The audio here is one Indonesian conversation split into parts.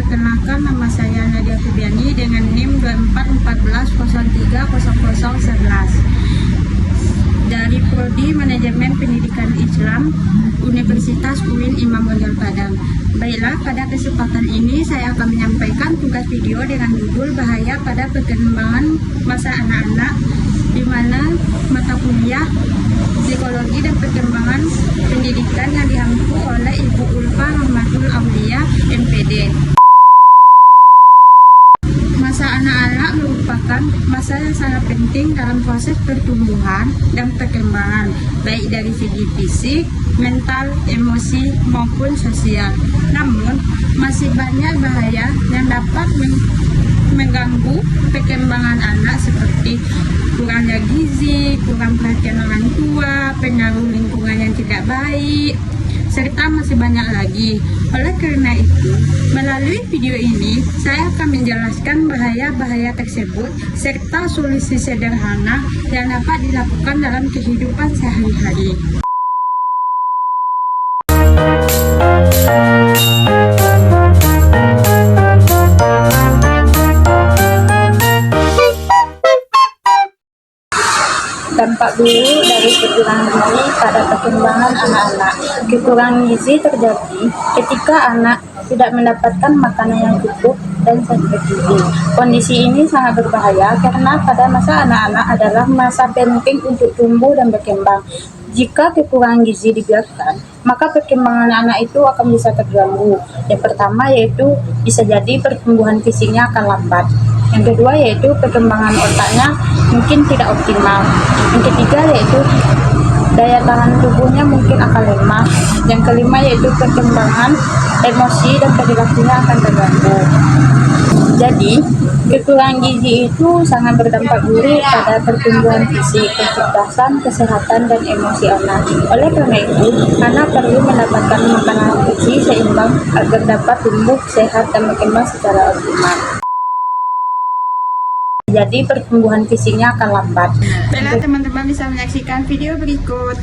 Perkenalkan, nama saya Nadia Febiani dengan NIM 2414030011 dari Prodi Manajemen Pendidikan Islam Universitas UIN Imam Bonjol Padang. Baiklah, pada kesempatan ini saya akan menyampaikan tugas video dengan judul Bahaya pada Perkembangan Masa Anak-anak, di mana mata kuliah Psikologi dan Perkembangan Pendidikan yang diampu oleh Ibu Ulfa Rahmatul Aulia, MPD. Masa anak-anak merupakan masa yang sangat penting dalam proses pertumbuhan dan perkembangan, baik dari segi fisik, mental, emosi, maupun sosial. Namun, masih banyak bahaya yang dapat mengganggu perkembangan anak seperti kurangnya gizi, kurang perhatian orang tua, pengaruh lingkungan yang tidak baik, serta masih banyak lagi. Oleh karena itu, melalui video ini, saya akan menjelaskan bahaya-bahaya tersebut serta solusi sederhana yang dapat dilakukan dalam kehidupan sehari-hari. Dampak buruk dari kekurangan gizi pada perkembangan anak-anak. Kekurangan gizi terjadi ketika anak tidak mendapatkan makanan yang cukup dan bergizi. Kondisi ini sangat berbahaya karena pada masa anak-anak adalah masa penting untuk tumbuh dan berkembang. Jika kekurangan gizi dibiarkan, maka perkembangan anak itu akan bisa terganggu. Yang pertama yaitu bisa jadi pertumbuhan fisiknya akan lambat. Yang kedua yaitu perkembangan otaknya mungkin tidak optimal. Yang ketiga yaitu daya tahan tubuhnya mungkin akan lemah. Yang kelima yaitu perkembangan emosi dan perilakunya akan terganggu. Jadi, kekurangan gizi itu sangat berdampak buruk pada pertumbuhan fisik, kecerdasan, kesehatan, dan emosi anak. Oleh karena itu, anak perlu mendapatkan makanan gizi seimbang agar dapat tumbuh sehat dan berkembang secara optimal. Jadi pertumbuhan fisiknya akan lambat. Baiklah, teman-teman bisa menyaksikan video berikut.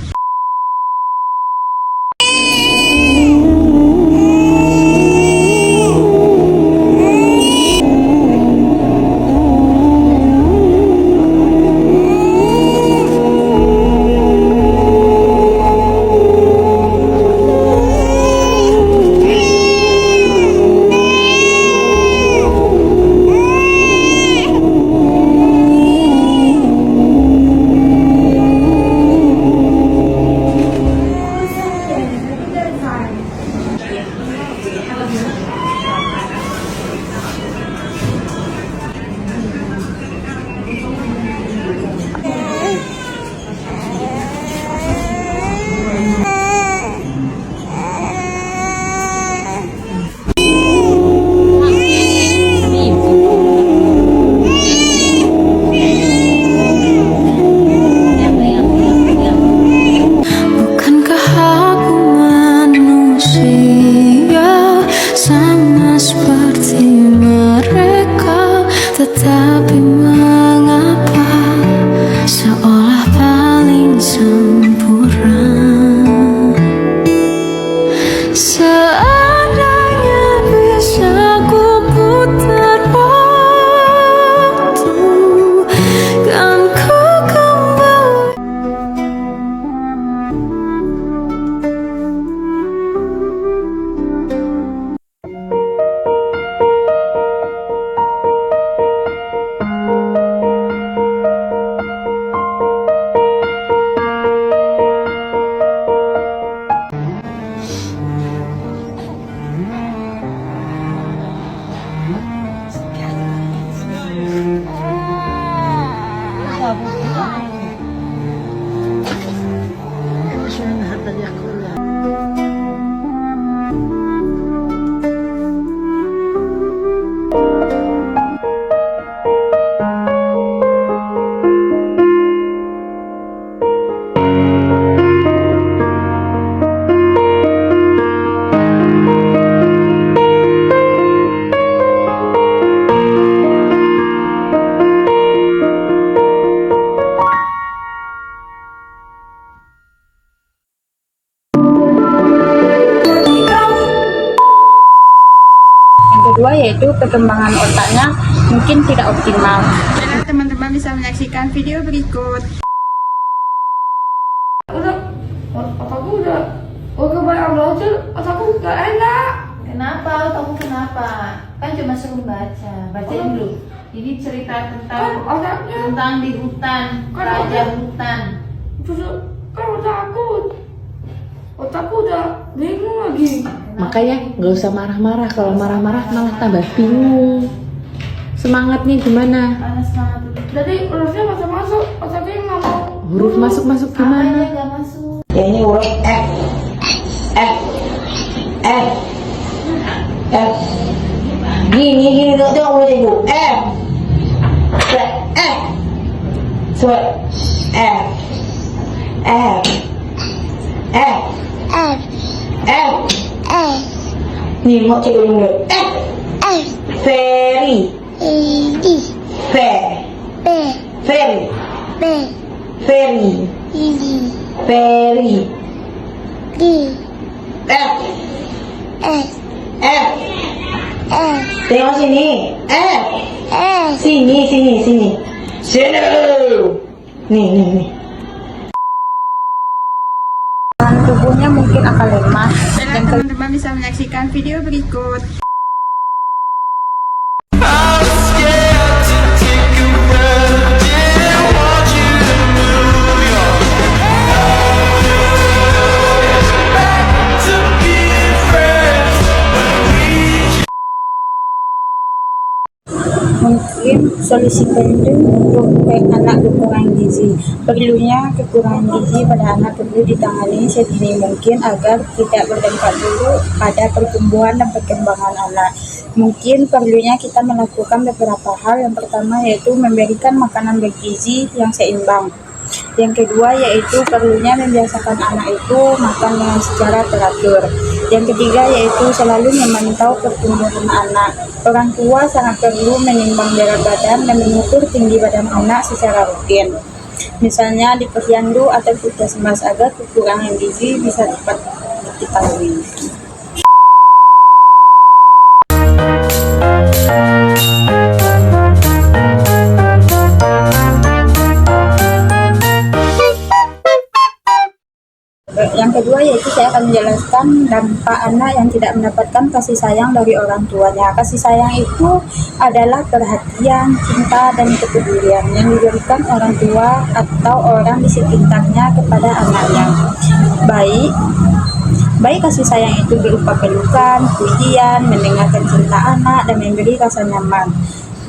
Tetapi mengapa seolah paling sempurna? Seandainya bisa ku putar waktu, kan ku kembali. kedua yaitu perkembangan otaknya mungkin tidak optimal. Baiklah teman-teman bisa menyaksikan video berikut. Otakku udah banyak belajar, otakku gak enak. Kenapa? Kamu kenapa? Kan cuma suruh baca. Bacain dulu. Ini cerita tentang di hutan, raja hutan. Kan otakku udah bingung lagi. Makanya nggak usah marah-marah. Kalau marah-marah malah tambah bingung. Semangatnya gimana? Panas banget dulu. Jadi hurufnya masuk, otaknya nggak mau. Huruf masuk-masuk Apanya gimana? nggak masuk? Ya ini huruf F. F. F. F. Gini tuh huruf ibu. F. F. Coba. F. F. F. F F. F Nih mau cek dulu. F. F Ferry. D Fer. B Ferry. B Ferry. D Ferry. D F. F F. F Tengok sini. F. F Sini. Sini. Nih. Tubuhnya mungkin akan lemah. Dan teman-teman bisa menyaksikan video berikut. Mungkin solusi penting untuk anak kekurangan gizi. Perlunya kekurangan gizi pada anak perlu ditangani sedini mungkin agar tidak berdampak buruk pada pertumbuhan dan perkembangan anak. Mungkin perlunya kita melakukan beberapa hal. Yang pertama yaitu memberikan makanan bergizi yang seimbang. Yang kedua yaitu perlunya membiasakan anak itu makan dengan secara teratur. Yang ketiga yaitu selalu memantau pertumbuhan anak. Orang tua sangat perlu menimbang berat badan dan mengukur tinggi badan anak secara rutin. Misalnya di posyandu atau puskesmas agar kekurangan gizi bisa cepat diketahui. Yang kedua yaitu saya akan menjelaskan dampak anak yang tidak mendapatkan kasih sayang dari orang tuanya. Kasih sayang itu adalah perhatian, cinta, dan kepedulian yang diberikan orang tua atau orang di sekitarnya kepada anaknya. Baik kasih sayang itu berupa pelukan, pujian, mendengarkan cerita anak, dan memberi rasa nyaman.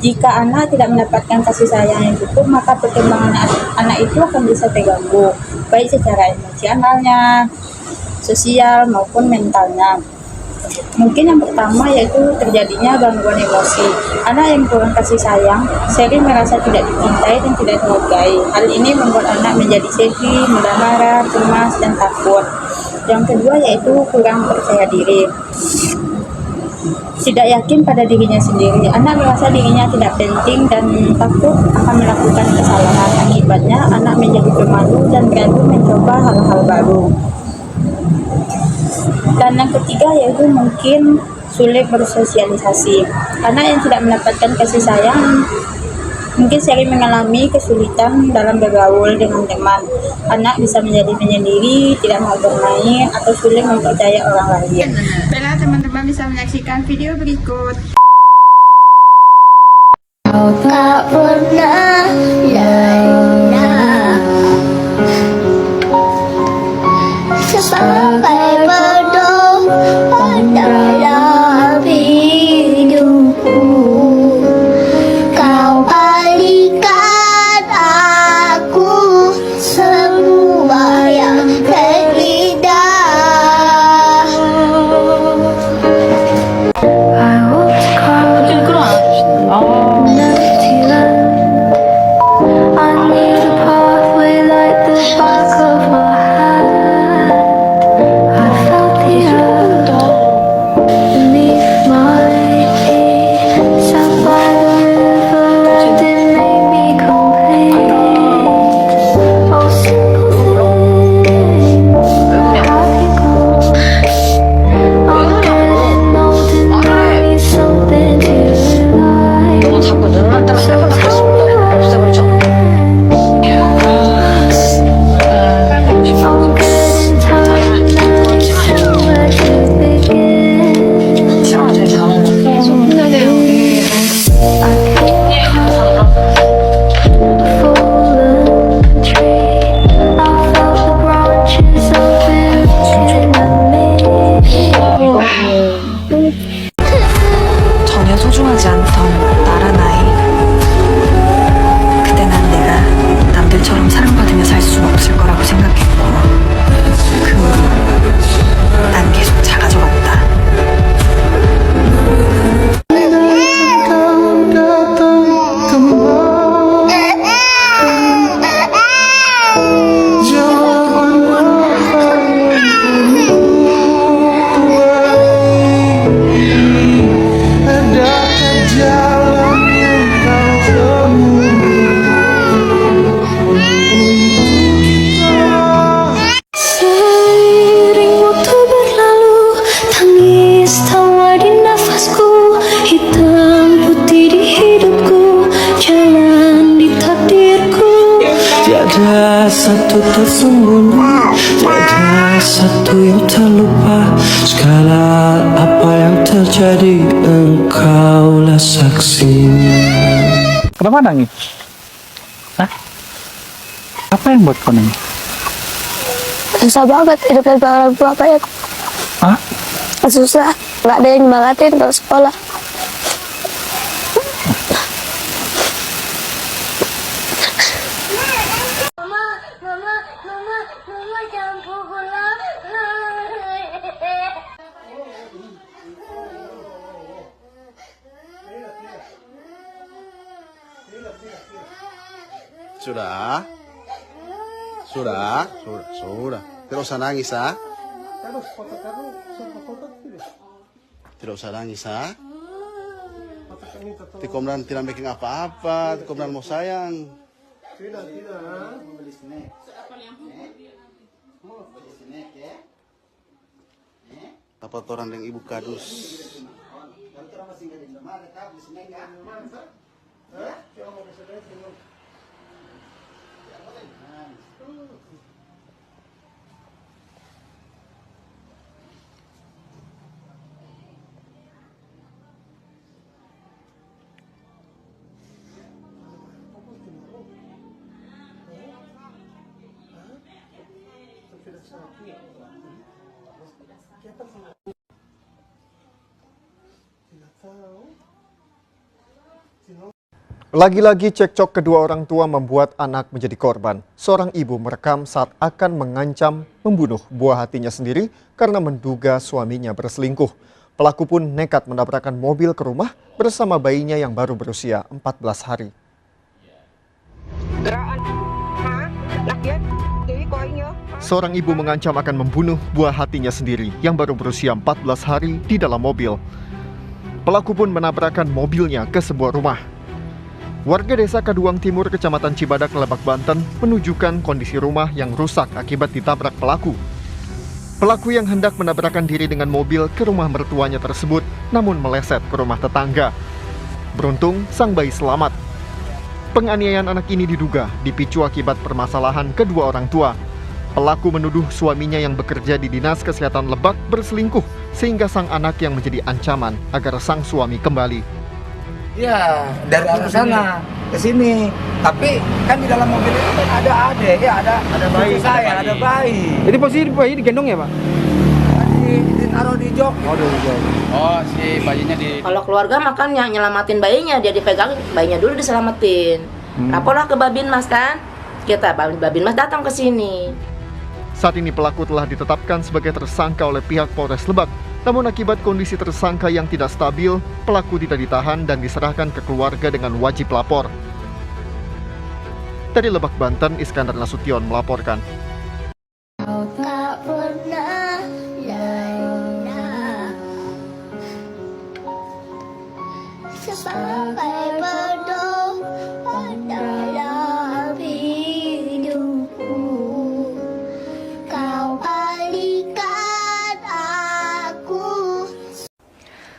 Jika anak tidak mendapatkan kasih sayang yang cukup, maka perkembangan anak itu akan bisa terganggu, baik secara emosionalnya, sosial, maupun mentalnya. Mungkin yang pertama yaitu terjadinya gangguan emosi. Anak yang kurang kasih sayang sering merasa tidak dicintai dan tidak dihargai. Hal ini membuat anak menjadi sedih, mudah marah, cemas, dan takut. Yang kedua yaitu kurang percaya diri. Tidak yakin pada dirinya sendiri. Anak merasa dirinya tidak penting dan takut akan melakukan kesalahan. Akibatnya anak menjadi pemalu dan ragu mencoba hal-hal baru. Dan yang ketiga yaitu mungkin sulit bersosialisasi. Anak yang tidak mendapatkan kasih sayang mungkin sering mengalami kesulitan dalam bergaul dengan teman. Anak bisa menjadi penyendiri, tidak mau bermain, atau sulit mempercayai orang lain. Baiklah teman-teman bisa menyaksikan video berikut. Kau tak pernah lelah sampai pedoman dalam hidupku. Kau alihkan aku semua yang terindah. I was caught. Nantilah 소중하지 않던 나란 아이. 그때 난 내가 남들처럼 사랑받으며 살 수는 없을 거라고 생각했고 그 후로 난 계속 작아져갔다. Seiring waktu berlalu, tangis tawa di nafasku, hitam putih di hidupku, jalan di takdirku. Tiada satu tersembunyi, tiada satu yang terlupa. Segala apa yang terjadi, engkaulah saksinya. Kenapa nangis? Hah? Apa yang buat kau nangis? Susah banget hidup tanpa orang tua kayak Hah? susah, nggak ada yang nyemangatin untuk sekolah. Mama jangan pukul Sudah. Tidak usah nangis, ha? Tidak usah nangis, ha? Tikomran tidak bikin apa-apa, Tikomran mau sayang. Dapat orang dengan ibu kadus. Lagi-lagi cekcok kedua orang tua membuat anak menjadi korban. Seorang ibu merekam saat akan mengancam membunuh buah hatinya sendiri karena menduga suaminya berselingkuh. Pelaku pun nekat menabrakkan mobil ke rumah bersama bayinya yang baru berusia 14 hari. Seorang ibu mengancam akan membunuh buah hatinya sendiri yang baru berusia 14 hari di dalam mobil. Pelaku pun menabrakkan mobilnya ke sebuah rumah. Warga desa Kaduang Timur, Kecamatan Cibadak, Lebak, Banten menunjukkan kondisi rumah yang rusak akibat ditabrak pelaku. Pelaku yang hendak menabrakkan diri dengan mobil ke rumah mertuanya tersebut, namun meleset ke rumah tetangga. Beruntung, sang bayi selamat. Penganiayaan anak ini diduga dipicu akibat permasalahan kedua orang tua. Pelaku menuduh suaminya yang bekerja di Dinas Kesehatan Lebak berselingkuh, sehingga sang anak yang menjadi ancaman agar sang suami kembali. Iya, dari arah sana ke sini. Tapi kan di dalam mobil itu kan ada adek, ya ada bayi, ada bayi. Jadi posisi bayi digendong ya, Pak? Ditaruh di jok. Oh, si bayinya di... Kalau keluarga makanya nyelamatin bayinya, dia dipegang, bayinya dulu diselamatin. Laporlah ke Babinmas kan? Babinmas datang ke sini. Saat ini pelaku telah ditetapkan sebagai tersangka oleh pihak Polres Lebak. Namun akibat kondisi tersangka yang tidak stabil, pelaku tidak ditahan dan diserahkan ke keluarga dengan wajib lapor. Dari Lebak, Banten, Iskandar Nasution melaporkan. Tak pernah lelah sampai berdoa dalam hidupku. Kau balikan aku.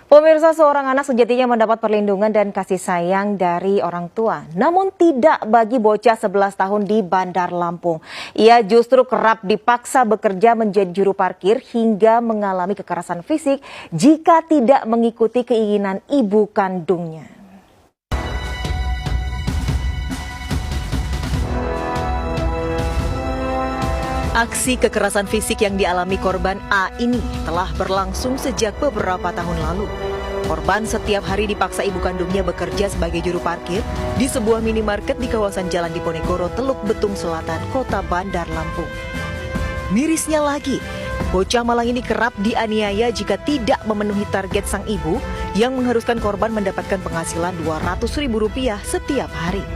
Pemirsa, seorang anak sejatinya mendapat perlindungan dan kasih sayang dari orang tua. Namun tidak bagi bocah 11 tahun di Bandar Lampung. Ia justru kerap dipaksa bekerja menjadi juru parkir hingga mengalami kekerasan fisik jika tidak mengikuti keinginan ibu kandungnya. Aksi kekerasan fisik yang dialami korban A ini telah berlangsung sejak beberapa tahun lalu. Korban setiap hari dipaksa ibu kandungnya bekerja sebagai juru parkir di sebuah minimarket di kawasan Jalan Diponegoro, Teluk Betung Selatan, Kota Bandar Lampung. Mirisnya lagi, bocah malang ini kerap dianiaya jika tidak memenuhi target sang ibu yang mengharuskan korban mendapatkan penghasilan Rp200.000 setiap hari.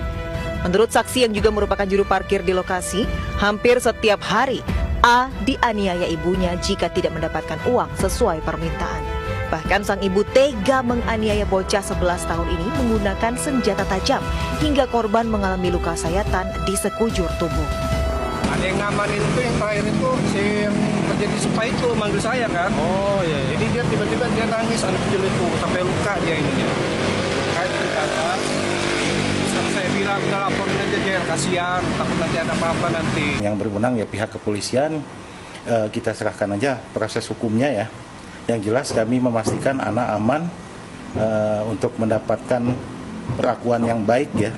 Menurut saksi yang juga merupakan juru parkir di lokasi, hampir setiap hari A dianiaya ibunya jika tidak mendapatkan uang sesuai permintaan. Bahkan sang ibu tega menganiaya bocah 11 tahun ini menggunakan senjata tajam hingga korban mengalami luka sayatan di sekujur tubuh. Ada yang ngamanin itu, yang terakhir itu si yang kerja di Supa itu manggil saya kan. Oh iya. Jadi dia tiba-tiba dia nangis anak kecil itu sampai luka dia ininya. Kayak cerita. Saya bilang udah laporin aja Jer, kasihan, takut nanti ada apa-apa nanti. Yang berwenang ya pihak kepolisian, kita serahkan aja proses hukumnya ya. Yang jelas kami memastikan anak aman untuk mendapatkan perlakuan yang baik ya,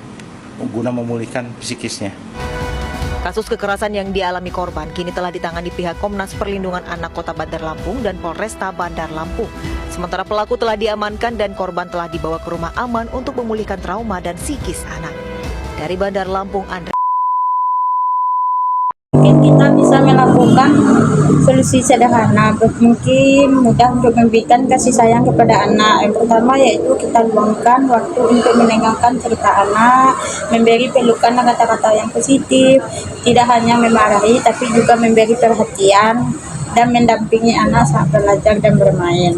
guna memulihkan psikisnya. Kasus kekerasan yang dialami korban kini telah ditangani pihak Komnas Perlindungan Anak Kota Bandar Lampung dan Polresta Bandar Lampung. Sementara pelaku telah diamankan dan korban telah dibawa ke rumah aman untuk memulihkan trauma dan psikis anak. Dari Bandar Lampung, Andre. Mungkin kita bisa melakukan solusi sederhana, mungkin mudah untuk memberikan kasih sayang kepada anak. Yang pertama yaitu kita luangkan waktu untuk mendengarkan cerita anak, memberi pelukan dan kata-kata yang positif, tidak hanya memarahi tapi juga memberi perhatian dan mendampingi anak saat belajar dan bermain.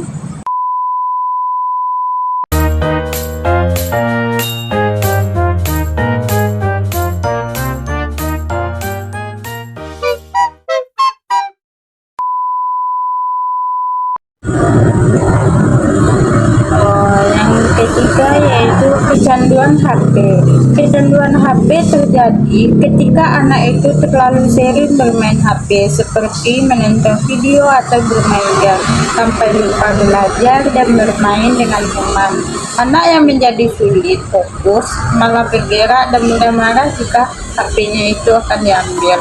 Yang ketiga yaitu kecanduan HP. Kecanduan HP terjadi ketika anak itu terlalu sering bermain HP seperti menonton video atau bermain game sampai lupa belajar dan bermain dengan teman. Anak yang menjadi sulit fokus, malah bergerak dan mudah marah jika HP-nya itu akan diambil.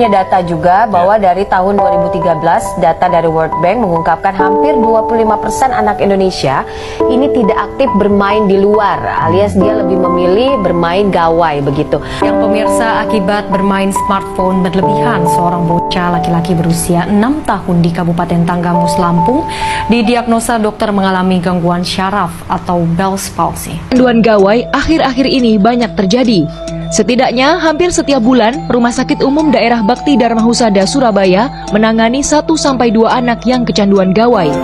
Data juga bahwa dari tahun 2013, data dari World Bank mengungkapkan hampir 25% anak Indonesia ini tidak aktif bermain di luar, alias dia lebih memilih bermain gawai begitu. Yang pemirsa, akibat bermain smartphone berlebihan, seorang bocah laki-laki berusia 6 tahun di Kabupaten Tanggamus, Lampung didiagnosa dokter mengalami gangguan syaraf atau Bell's palsy. Kecanduan gawai akhir-akhir ini banyak terjadi. Setidaknya hampir setiap bulan, Rumah Sakit Umum Daerah Bakti Dharma Husada Surabaya menangani 1-2 anak yang kecanduan gawai.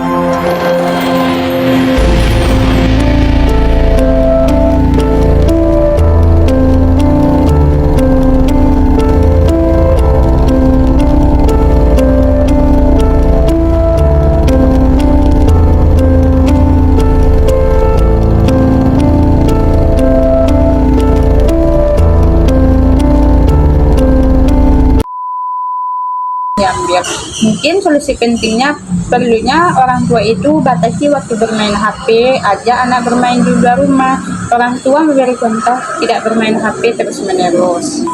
Mungkin solusi pentingnya perlunya orang tua itu batasi waktu bermain HP, ajak anak bermain di luar rumah. Orang tua memberi contoh tidak bermain HP terus-menerus.